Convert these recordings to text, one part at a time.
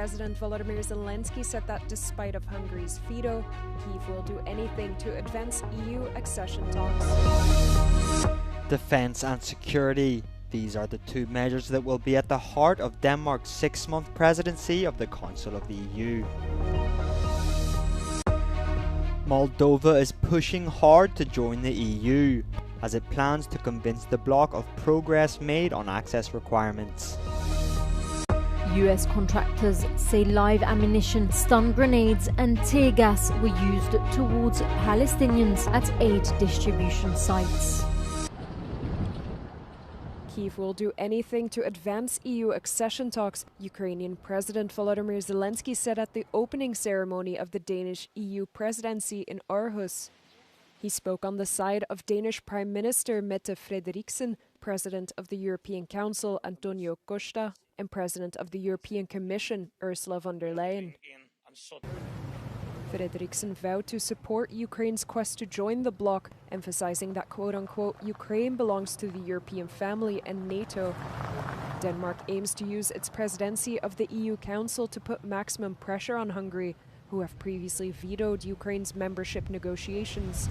President Volodymyr Zelensky said that despite of Hungary's veto, Kyiv will do anything to advance EU accession talks. Defence and security. These are the two measures that will be at the heart of Denmark's 6-month presidency of the Council of the EU. Moldova is pushing hard to join the EU, as it plans to convince the bloc of progress made on access requirements. US contractors say live ammunition, stun grenades and tear gas were used towards Palestinians at aid distribution sites. Kyiv will do anything to advance EU accession talks, Ukrainian President Volodymyr Zelensky said at the opening ceremony of the Danish EU presidency in Aarhus. He spoke on the side of Danish Prime Minister Mette Frederiksen, President of the European Council Antonio Costa, and President of the European Commission Ursula von der Leyen. Frederiksen vowed to support Ukraine's quest to join the bloc, emphasizing that quote-unquote Ukraine belongs to the European family and NATO. Denmark aims to use its presidency of the EU Council to put maximum pressure on Hungary, who have previously vetoed Ukraine's membership negotiations.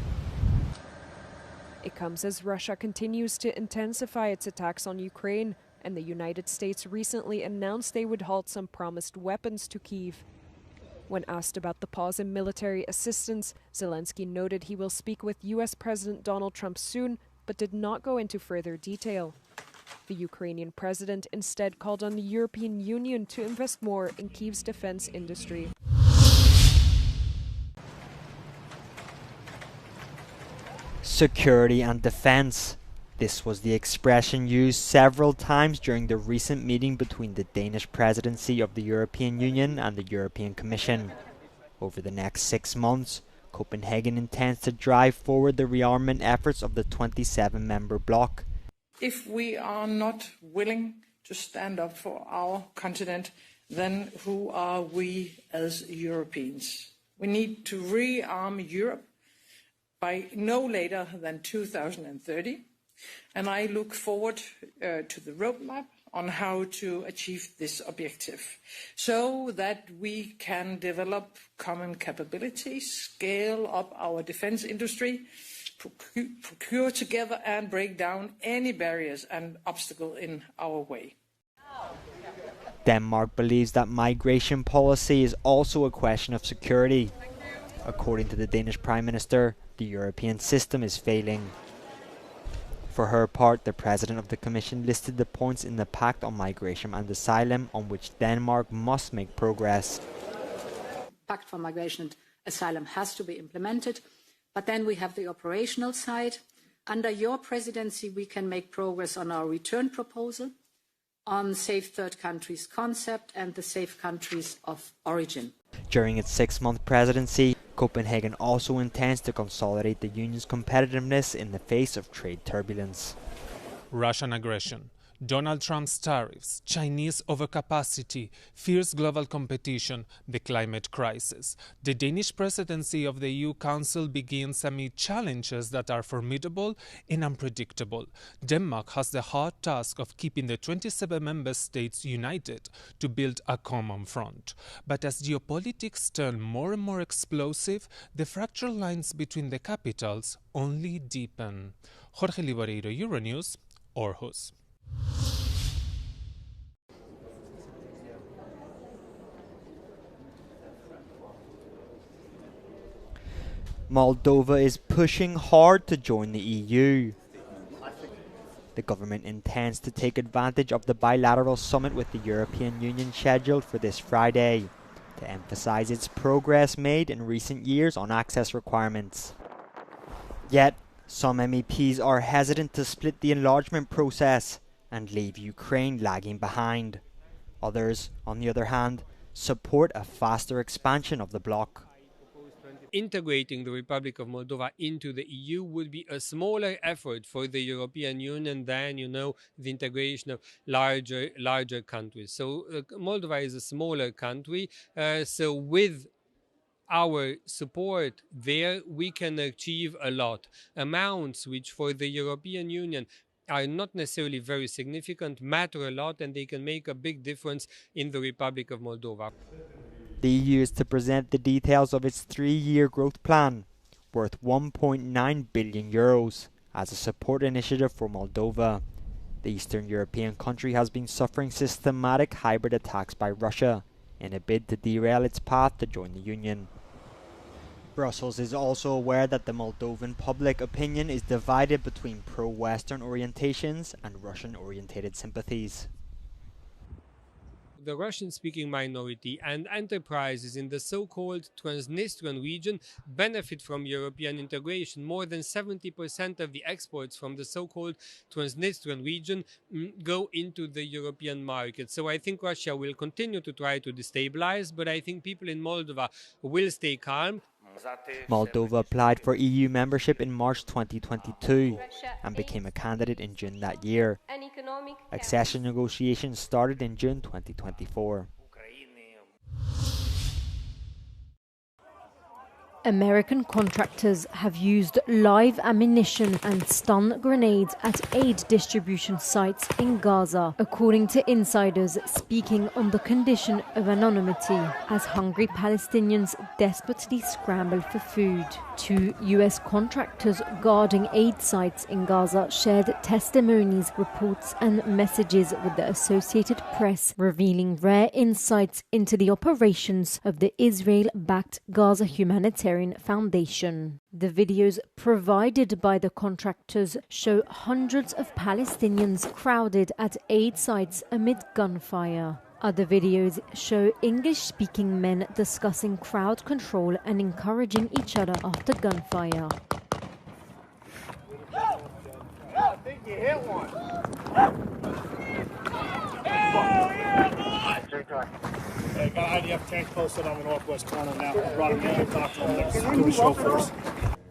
It comes as Russia continues to intensify its attacks on Ukraine, and the United States recently announced they would halt some promised weapons to Kyiv. When asked about the pause in military assistance, Zelensky noted he will speak with US President Donald Trump soon, but did not go into further detail. The Ukrainian president instead called on the European Union to invest more in Kyiv's defense industry. Security and defence. This was the expression used several times during the recent meeting between the Danish presidency of the European Union and the European Commission. Over the next 6 months, Copenhagen intends to drive forward the rearmament efforts of the 27-member bloc. If we are not willing to stand up for our continent, then who are we as Europeans? We need to rearm Europe by no later than 2030. And I look forward to the roadmap on how to achieve this objective, so that we can develop common capabilities, scale up our defense industry, procure together and break down any barriers and obstacles in our way. Denmark believes that migration policy is also a question of security. According to the Danish Prime Minister, the European system is failing. For her part, the President of the Commission listed the points in the Pact on Migration and Asylum on which Denmark must make progress. Pact for Migration and Asylum has to be implemented, but then we have the operational side. Under your presidency, we can make progress on our return proposal, on safe third countries concept and the safe countries of origin. During its 6-month presidency, Copenhagen also intends to consolidate the union's competitiveness in the face of trade turbulence. Russian aggression, Donald Trump's tariffs, Chinese overcapacity, fierce global competition, the climate crisis. The Danish presidency of the EU Council begins amid challenges that are formidable and unpredictable. Denmark has the hard task of keeping the 27 member states united to build a common front. But as geopolitics turn more and more explosive, the fracture lines between the capitals only deepen. Jorge Liboreiro, Euronews, Aarhus. Moldova is pushing hard to join the EU. The government intends to take advantage of the bilateral summit with the European Union scheduled for this Friday to emphasize its progress made in recent years on access requirements. Yet, some MEPs are hesitant to split the enlargement process and leave Ukraine lagging behind. Others, on the other hand, support a faster expansion of the bloc. Integrating the Republic of Moldova into the EU would be a smaller effort for the European Union than, the integration of larger countries. So Moldova is a smaller country, so with our support there, we can achieve a lot. Amounts which for the European Union are not necessarily very significant, matter a lot, and they can make a big difference in the Republic of Moldova. The EU is to present the details of its 3-year growth plan, worth €1.9 billion, as a support initiative for Moldova. The Eastern European country has been suffering systematic hybrid attacks by Russia in a bid to derail its path to join the Union. Brussels is also aware that the Moldovan public opinion is divided between pro-Western orientations and Russian-orientated sympathies. The Russian-speaking minority and enterprises in the so-called Transnistrian region benefit from European integration. More than 70% of the exports from the so-called Transnistrian region go into the European market. So I think Russia will continue to try to destabilize, but I think people in Moldova will stay calm. Moldova applied for EU membership in March 2022 and became a candidate in June that year. Accession negotiations started in June 2024. American contractors have used live ammunition and stun grenades at aid distribution sites in Gaza, according to insiders speaking on the condition of anonymity, as hungry Palestinians desperately scramble for food. 2 US contractors guarding aid sites in Gaza shared testimonies, reports and messages with the Associated Press, revealing rare insights into the operations of the Israel-backed Gaza Humanitarian Foundation. The videos provided by the contractors show hundreds of Palestinians crowded at aid sites amid gunfire. Other videos show English-speaking men discussing crowd control and encouraging each other after gunfire. I think you hit one. I got IDF tank posted on the northwest corner now. I brought him in to talk to him. Next show first.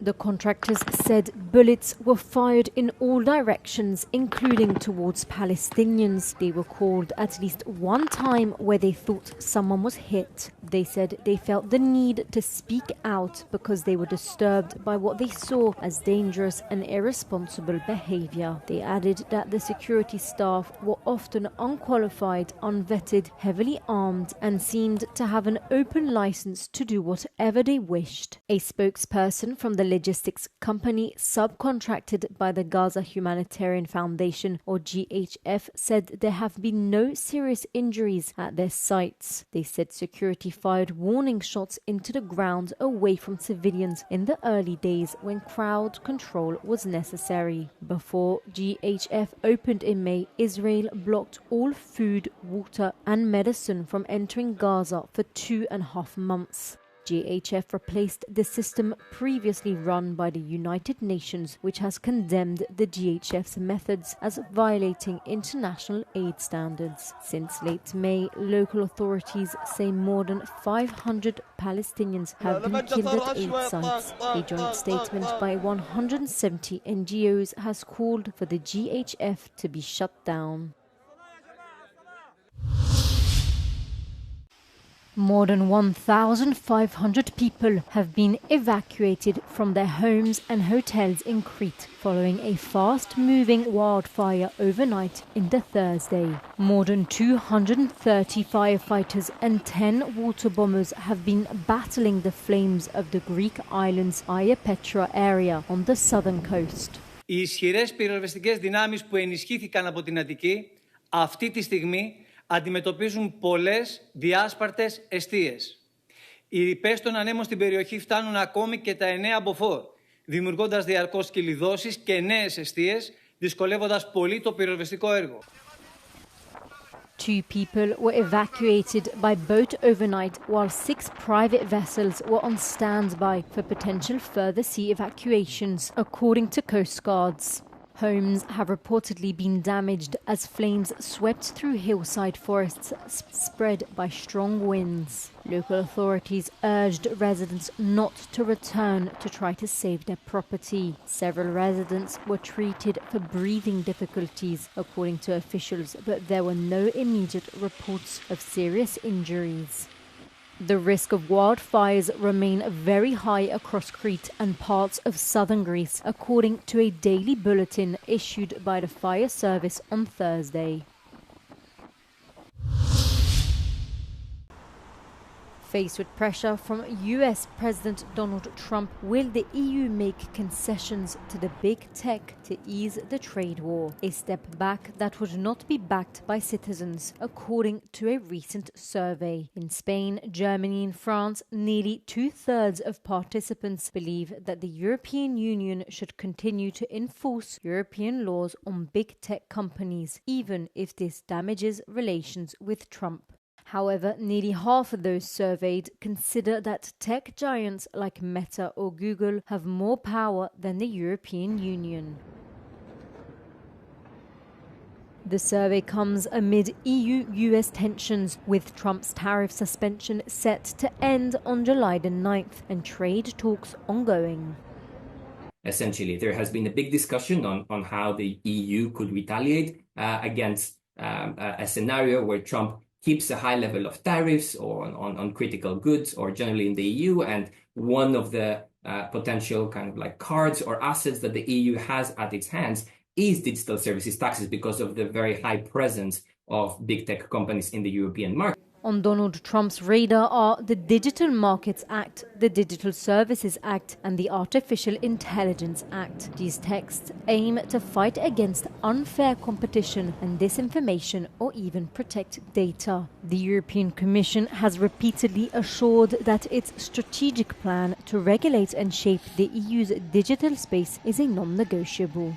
The contractors said bullets were fired in all directions, including towards Palestinians. They were called at least one time where they thought someone was hit. They said they felt the need to speak out because they were disturbed by what they saw as dangerous and irresponsible behavior. They added that the security staff were often unqualified, unvetted, heavily armed, and seemed to have an open license to do whatever they wished. A spokesperson from the logistics company subcontracted by the Gaza Humanitarian Foundation, or GHF, said there have been no serious injuries at their sites. They said security fired warning shots into the ground away from civilians in the early days when crowd control was necessary. Before GHF opened in May, Israel blocked all food, water and medicine from entering Gaza for 2.5 months. GHF replaced the system previously run by the United Nations, which has condemned the GHF's methods as violating international aid standards. Since late May, local authorities say more than 500 Palestinians have been killed at aid sites. A joint statement by 170 NGOs has called for the GHF to be shut down. More than 1,500 people have been evacuated from their homes and hotels in Crete following a fast-moving wildfire overnight into Thursday. More than 230 firefighters and 10 water bombers have been battling the flames of the Greek island's Aya Petra area on the southern coast. Οι ισχυρές πυροσβεστικές δυνάμεις που ενισχύθηκαν από την Αττική αυτή τη στιγμή αντιμετωπίζουν πολλές διάσπαρτες εστίες. Οι ρηπές των ανέμων στην περιοχή φτάνουν ακόμη και τα 9 μποφόρ, δημιουργώντας διαρκώς κυλιδώσεις και νέες εστίες, δυσκολεύοντας πολύ το πυροσβεστικό έργο. 2 people were evacuated by boat overnight, while 6 private vessels were on standby for potential further sea evacuations, according to Coast Guards. Homes have reportedly been damaged as flames swept through hillside forests spread by strong winds. Local authorities urged residents not to return to try to save their property. Several residents were treated for breathing difficulties, according to officials, but there were no immediate reports of serious injuries. The risk of wildfires remain very high across Crete and parts of southern Greece, according to a daily bulletin issued by the fire service on Thursday. Faced with pressure from US President Donald Trump, will the EU make concessions to the big tech to ease the trade war? A step back that would not be backed by citizens, according to a recent survey. In Spain, Germany and France, nearly 2/3 of participants believe that the European Union should continue to enforce European laws on big tech companies, even if this damages relations with Trump. However, nearly half of those surveyed consider that tech giants like Meta or Google have more power than the European Union. The survey comes amid EU-US tensions, with Trump's tariff suspension set to end on July the 9th and trade talks ongoing. Essentially, there has been a big discussion on how the EU could retaliate against a scenario where Trump keeps a high level of tariffs or on critical goods or generally in the EU. And one of the potential kind of like cards or assets that the EU has at its hands is digital services taxes because of the very high presence of big tech companies in the European market. On Donald Trump's radar are the Digital Markets Act, the Digital Services Act and the Artificial Intelligence Act. These texts aim to fight against unfair competition and disinformation or even protect data. The European Commission has repeatedly assured that its strategic plan to regulate and shape the EU's digital space is a non-negotiable.